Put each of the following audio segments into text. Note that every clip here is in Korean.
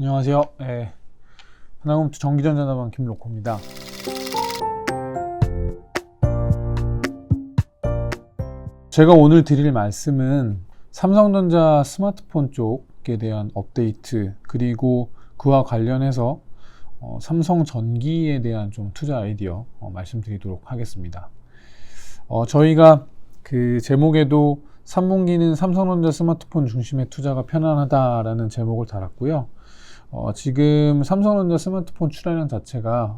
안녕하세요. 하나금투 전기전자담당 김로코입니다. 제가 오늘 드릴 말씀은 삼성전자 스마트폰 쪽에 대한 업데이트, 그리고 그와 관련해서 삼성전기에 대한 좀 투자 아이디어 말씀드리도록 하겠습니다. 저희가 그 제목에도 3분기는 삼성전자 스마트폰 중심의 투자가 편안하다라는 제목을 달았고요. 지금 삼성전자 스마트폰 출하량 자체가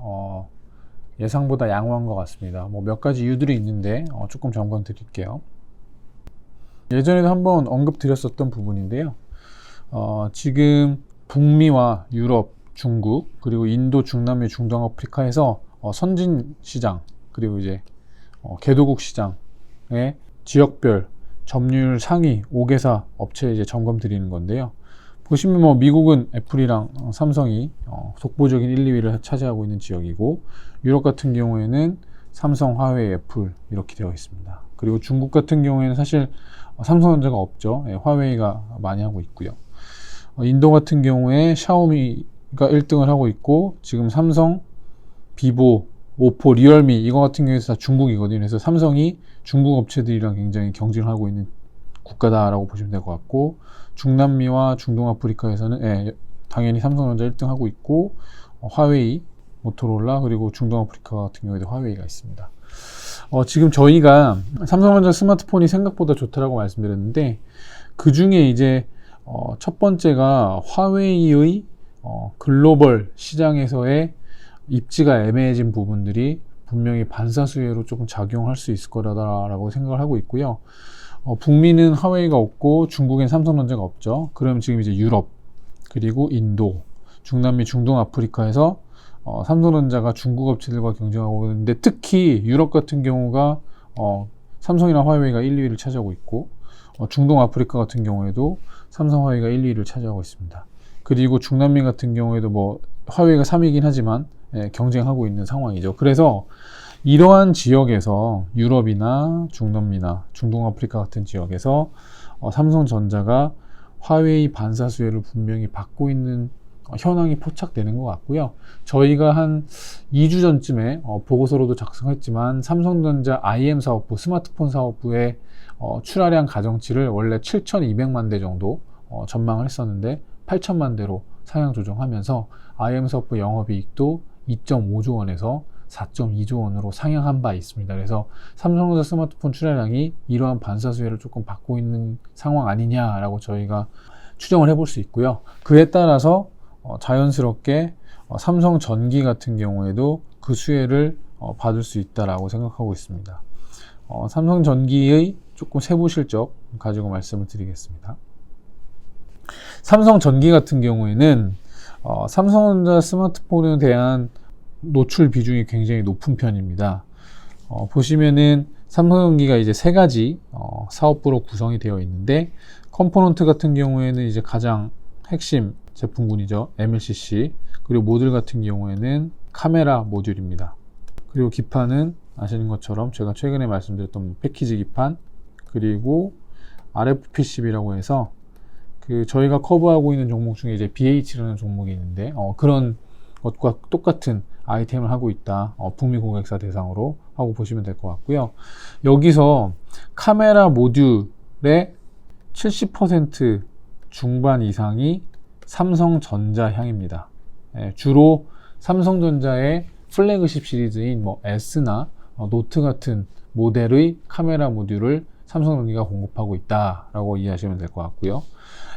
예상보다 양호한 것 같습니다. 몇 가지 이유들이 있는데 조금 점검 드릴게요. 예전에도 한번 언급 드렸었던 부분인데요. 지금 북미와 유럽, 중국, 그리고 인도, 중남미, 중동아프리카에서 선진 시장, 그리고 이제 개도국 시장의 지역별 점유율 상위 5개사 업체 이제 점검 드리는 건데요. 보시면 미국은 애플이랑 삼성이 독보적인 1, 2위를 차지하고 있는 지역이고, 유럽 같은 경우에는 삼성, 화웨이, 애플 이렇게 되어 있습니다. 그리고 중국 같은 경우에는 사실 삼성전자가 없죠. 화웨이가 많이 하고 있고요. 인도 같은 경우에 샤오미가 1등을 하고 있고, 지금 삼성, 비보, 오포, 리얼미 이거 같은 경우에서 다 중국이거든요. 그래서 삼성이 중국 업체들이랑 굉장히 경쟁을 하고 있는 국가다라고 보시면 될 것 같고, 중남미와 중동아프리카에서는 당연히 삼성전자 1등 하고 있고, 화웨이, 모토로라, 그리고 중동아프리카 같은 경우에도 화웨이가 있습니다. 지금 저희가 삼성전자 스마트폰이 생각보다 좋다라고 말씀드렸는데, 그 중에 이제 첫 번째가 화웨이의 글로벌 시장에서의 입지가 애매해진 부분들이 분명히 반사수혜로 조금 작용할 수 있을 거라고 생각을 하고 있고요. 북미는 화웨이가 없고 중국엔 삼성전자가 없죠. 그럼 지금 이제 유럽, 그리고 인도, 중남미, 중동아프리카에서 삼성전자가 중국 업체들과 경쟁하고 있는데, 특히 유럽 같은 경우가 삼성이나 화웨이가 1, 2위를 차지하고 있고, 중동아프리카 같은 경우에도 삼성, 화웨이가 1, 2위를 차지하고 있습니다. 그리고 중남미 같은 경우에도 화웨이가 3위이긴 하지만 경쟁하고 있는 상황이죠. 그래서 이러한 지역에서 유럽이나 중남미나 중동아프리카 같은 지역에서 삼성전자가 화웨이 반사수혜를 분명히 받고 있는 현황이 포착되는 것 같고요. 저희가 한 2주 전쯤에 보고서로도 작성했지만, 삼성전자 IM 사업부, 스마트폰 사업부의 출하량 가정치를 원래 7,200만 대 정도 전망을 했었는데 8천만 대로 상향 조정하면서 IM 사업부 영업이익도 2.5조 원에서 4.2조 원으로 상향한 바 있습니다. 그래서 삼성전자 스마트폰 출하량이 이러한 반사수혜를 조금 받고 있는 상황 아니냐라고 저희가 추정을 해볼 수 있고요. 그에 따라서 자연스럽게 삼성전기 같은 경우에도 그 수혜를 받을 수 있다라고 생각하고 있습니다. 삼성전기의 조금 세부 실적 가지고 말씀을 드리겠습니다. 삼성전기 같은 경우에는 삼성전자 스마트폰에 대한 노출 비중이 굉장히 높은 편입니다. 보시면은 삼성전기가 이제 세 가지 사업부로 구성이 되어 있는데, 컴포넌트 같은 경우에는 이제 가장 핵심 제품군이죠. MLCC. 그리고 모듈 같은 경우에는 카메라 모듈입니다. 그리고 기판은 아시는 것처럼 제가 최근에 말씀드렸던 패키지 기판, 그리고 RFPCB라고 해서 저희가 커버하고 있는 종목 중에 이제 BH라는 종목이 있는데, 그런 것과 똑같은 아이템을 하고 있다. 북미 고객사 대상으로 하고 보시면 될 것 같고요. 여기서 카메라 모듈의 70% 중반 이상이 삼성전자 향입니다. 주로 삼성전자의 플래그십 시리즈인 S나 노트 같은 모델의 카메라 모듈을 삼성전기가 공급하고 있다라고 이해하시면 될 것 같고요.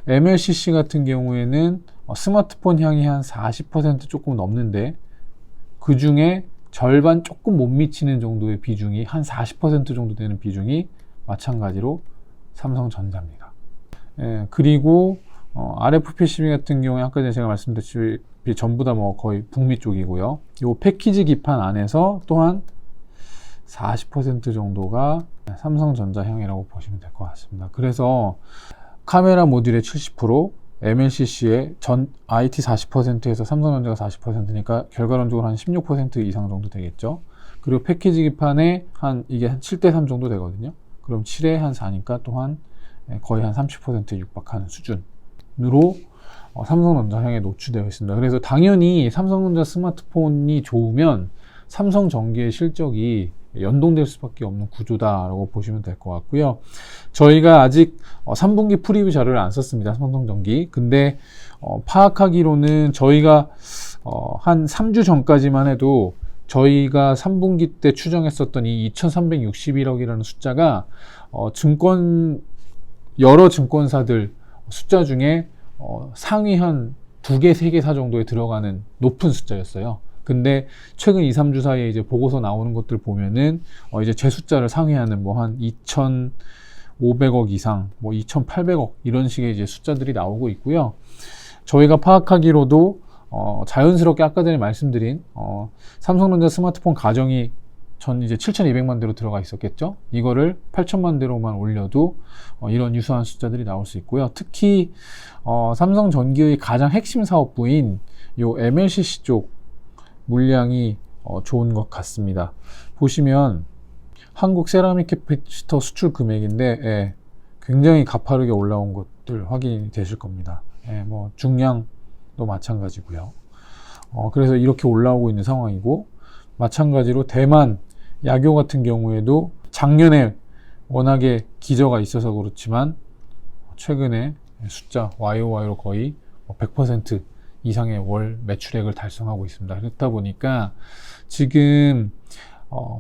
MLCC 같은 경우에는 스마트폰 향이 한 40% 조금 넘는데, 그 중에 절반 조금 못 미치는 정도의 비중이, 한 40% 정도 되는 비중이 마찬가지로 삼성전자입니다. 그리고 RFPCB 같은 경우에 아까 전에 제가 말씀드렸듯이 전부 다 거의 북미 쪽이고요. 이 패키지 기판 안에서 또한 40% 정도가 삼성전자 향이라고 보시면 될 것 같습니다. 그래서 카메라 모듈의 70%, MLCC의 전 IT 40%에서 삼성전자가 40%니까 결과론적으로 한 16% 이상 정도 되겠죠. 그리고 패키지 기판에 이게 한 7대3 정도 되거든요. 그럼 7에 한 4니까 또한 거의 한 30%에 육박하는 수준으로 삼성전자 향해 노출되어 있습니다. 그래서 당연히 삼성전자 스마트폰이 좋으면 삼성전기의 실적이 연동될 수밖에 없는 구조다라고 보시면 될 것 같고요. 저희가 아직 3분기 프리뷰 자료를 안 썼습니다. 삼성전기. 근데 파악하기로는 저희가 한 3주 전까지만 해도 저희가 3분기 때 추정했었던 이 2361억이라는 숫자가 여러 증권사들 숫자 중에 상위 한 2개, 3개사 정도에 들어가는 높은 숫자였어요. 근데 최근 2, 3주 사이에 이제 보고서 나오는 것들 보면은 이제 제 숫자를 상회하는 뭐 한 2,500억 이상, 뭐 2,800억 이런 식의 이제 숫자들이 나오고 있고요. 저희가 파악하기로도 자연스럽게 아까 전에 말씀드린 삼성전자 스마트폰 가정이 전 이제 7,200만 대로 들어가 있었겠죠. 이거를 8,000만 대로만 올려도 이런 유사한 숫자들이 나올 수 있고요. 특히 삼성전기의 가장 핵심 사업부인 요 MLCC 쪽 물량이 좋은 것 같습니다. 보시면 한국 세라믹 캐피터 수출 금액인데 굉장히 가파르게 올라온 것들 확인이 되실 겁니다. 뭐 중량도 마찬가지고요. 그래서 이렇게 올라오고 있는 상황이고, 마찬가지로 대만 야교 같은 경우에도 작년에 워낙에 기저가 있어서 그렇지만 최근에 숫자 YOY로 거의 100% 이상의 월 매출액을 달성하고 있습니다. 그렇다 보니까 지금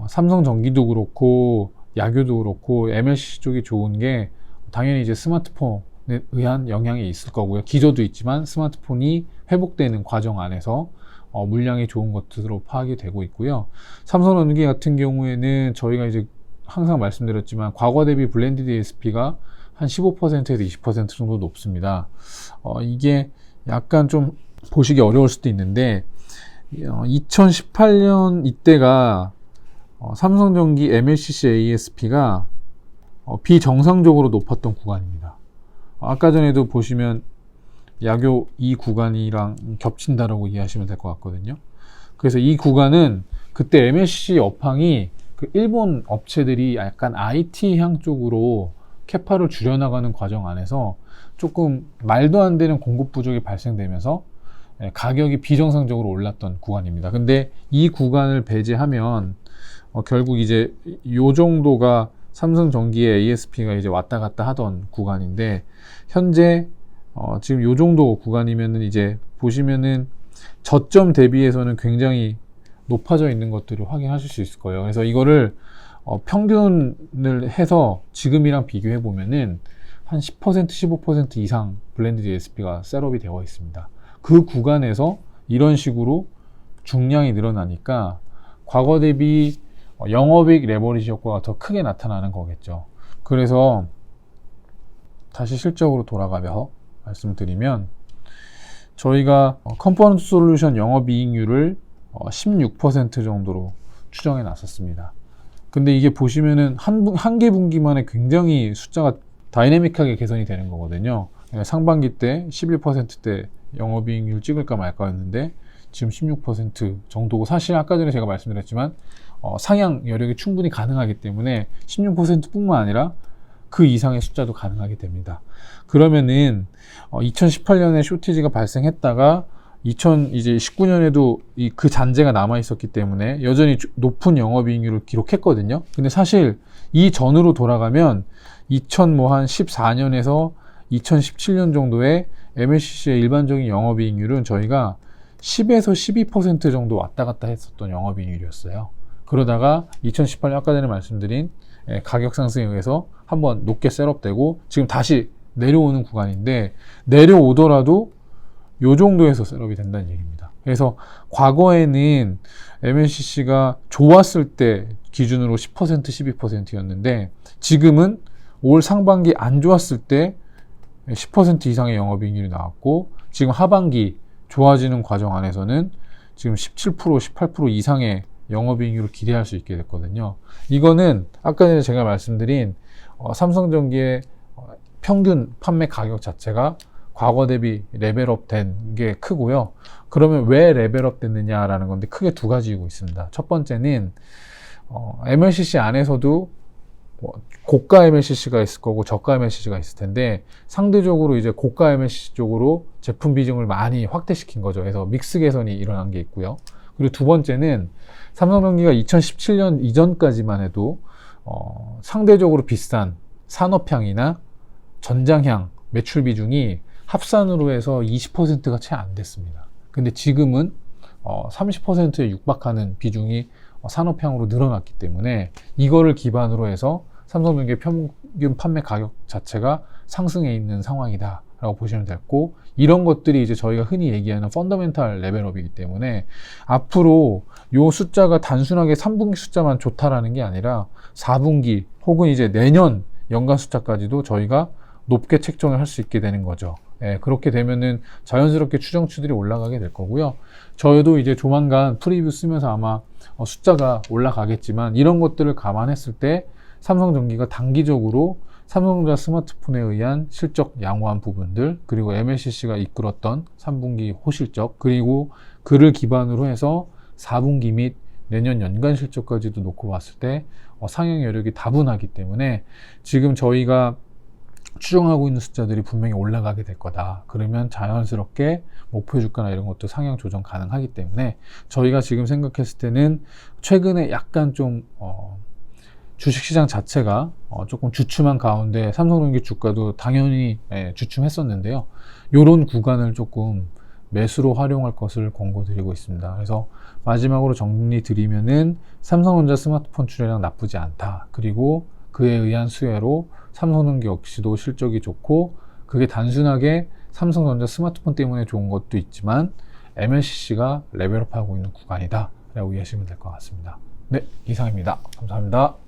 삼성전기도 그렇고 야교도 그렇고 MLCC 쪽이 좋은 게 당연히 이제 스마트폰에 의한 영향이 있을 거고요. 기저도 있지만 스마트폰이 회복되는 과정 안에서 물량이 좋은 것으로 파악이 되고 있고요. 삼성전기 같은 경우에는 저희가 이제 항상 말씀드렸지만 과거 대비 블렌디드 ASP가 한 15%에서 20% 정도 높습니다. 이게 약간 좀 보시기 어려울 수도 있는데 2018년 이때가 삼성전기 MLCC ASP가 비정상적으로 높았던 구간입니다. 아까 전에도 보시면 야교 이 구간이랑 겹친다라고 이해하시면 될 것 같거든요. 그래서 이 구간은 그때 MLCC 업황이 그 일본 업체들이 약간 IT향 쪽으로 캐파를 줄여나가는 과정 안에서 조금 말도 안 되는 공급 부족이 발생되면서 가격이 비정상적으로 올랐던 구간입니다. 근데 이 구간을 배제하면 결국 이제 요 정도가 삼성전기의 ASP가 이제 왔다 갔다 하던 구간인데, 현재 지금 요 정도 구간이면은 이제 보시면은 저점 대비해서는 굉장히 높아져 있는 것들을 확인하실 수 있을 거예요. 그래서 이거를 평균을 해서 지금이랑 비교해 보면은 한 10%, 15% 이상 블렌디드 ASP가 셋업이 되어 있습니다. 그 구간에서 이런 식으로 중량이 늘어나니까 과거 대비 영업이익 레버리지 효과가 더 크게 나타나는 거겠죠. 그래서 다시 실적으로 돌아가며 말씀드리면, 저희가 컴포넌트 솔루션 영업이익률을 16% 정도로 추정해 놨었습니다. 근데 이게 보시면은 한 개 분기만에 굉장히 숫자가 다이내믹하게 개선이 되는 거거든요. 상반기 때 11%대 영업이익률 찍을까 말까였는데 지금 16% 정도고, 사실 아까 전에 제가 말씀드렸지만 상향 여력이 충분히 가능하기 때문에 16%뿐만 아니라 그 이상의 숫자도 가능하게 됩니다. 그러면은 2018년에 쇼티지가 발생했다가 2019년에도 그 잔재가 남아 있었기 때문에 여전히 높은 영업이익률을 기록했거든요. 근데 사실 이 전으로 돌아가면 2014년에서 2017년 정도의 MLCC의 일반적인 영업이익률은 저희가 10에서 12% 정도 왔다 갔다 했었던 영업이익률이었어요. 그러다가 2018년 아까 전에 말씀드린 가격 상승에 의해서 한번 높게 셋업되고 지금 다시 내려오는 구간인데, 내려오더라도 요 정도에서 셋업이 된다는 얘기입니다. 그래서 과거에는 MLCC가 좋았을 때 기준으로 10%, 12%였는데 지금은 올 상반기 안 좋았을 때 10% 이상의 영업이익률이 나왔고, 지금 하반기 좋아지는 과정 안에서는 지금 17%, 18% 이상의 영업이익률을 기대할 수 있게 됐거든요. 이거는 아까 전에 제가 말씀드린 삼성전기의 평균 판매 가격 자체가 과거 대비 레벨업 된 게 크고요. 그러면 왜 레벨업 됐느냐라는 건데 크게 두 가지이고 있습니다. 첫 번째는 MLCC 안에서도 고가 MLCC가 있을 거고 저가 MLCC가 있을 텐데 상대적으로 이제 고가 MLCC 쪽으로 제품 비중을 많이 확대시킨 거죠. 그래서 믹스 개선이 일어난 게 있고요. 그리고 두 번째는 삼성전기가 2017년 이전까지만 해도 상대적으로 비싼 산업향이나 전장향 매출 비중이 합산으로 해서 20%가 채 안 됐습니다. 근데 지금은 30%에 육박하는 비중이 산업향으로 늘어났기 때문에 이거를 기반으로 해서 삼성전기의 평균 판매 가격 자체가 상승해 있는 상황이다 라고 보시면 됐고, 이런 것들이 이제 저희가 흔히 얘기하는 펀더멘탈 레벨업이기 때문에 앞으로 요 숫자가 단순하게 3분기 숫자만 좋다라는 게 아니라 4분기 혹은 이제 내년 연간 숫자까지도 저희가 높게 책정을 할 수 있게 되는 거죠. 예, 그렇게 되면은 자연스럽게 추정치들이 올라가게 될 거고요. 저희도 이제 조만간 프리뷰 쓰면서 아마 숫자가 올라가겠지만, 이런 것들을 감안했을 때 삼성전기가 단기적으로 삼성전자 스마트폰에 의한 실적 양호한 부분들, 그리고 MLCC가 이끌었던 3분기 호실적, 그리고 그를 기반으로 해서 4분기 및 내년 연간 실적까지도 놓고 봤을 때 상향 여력이 다분하기 때문에 지금 저희가 추정하고 있는 숫자들이 분명히 올라가게 될 거다. 그러면 자연스럽게 목표 주가나 이런 것도 상향 조정 가능하기 때문에 저희가 지금 생각했을 때는 최근에 약간 좀 주식시장 자체가 조금 주춤한 가운데 삼성전기 주가도 당연히 주춤했었는데요. 이런 구간을 조금 매수로 활용할 것을 권고드리고 있습니다. 그래서 마지막으로 정리 드리면은 삼성전자 스마트폰 출하량 나쁘지 않다. 그리고 그에 의한 수혜로 삼성전기 역시도 실적이 좋고, 그게 단순하게 삼성전자 스마트폰 때문에 좋은 것도 있지만 MLCC가 레벨업하고 있는 구간이다 라고 이해하시면 될 것 같습니다. 네, 이상입니다. 감사합니다.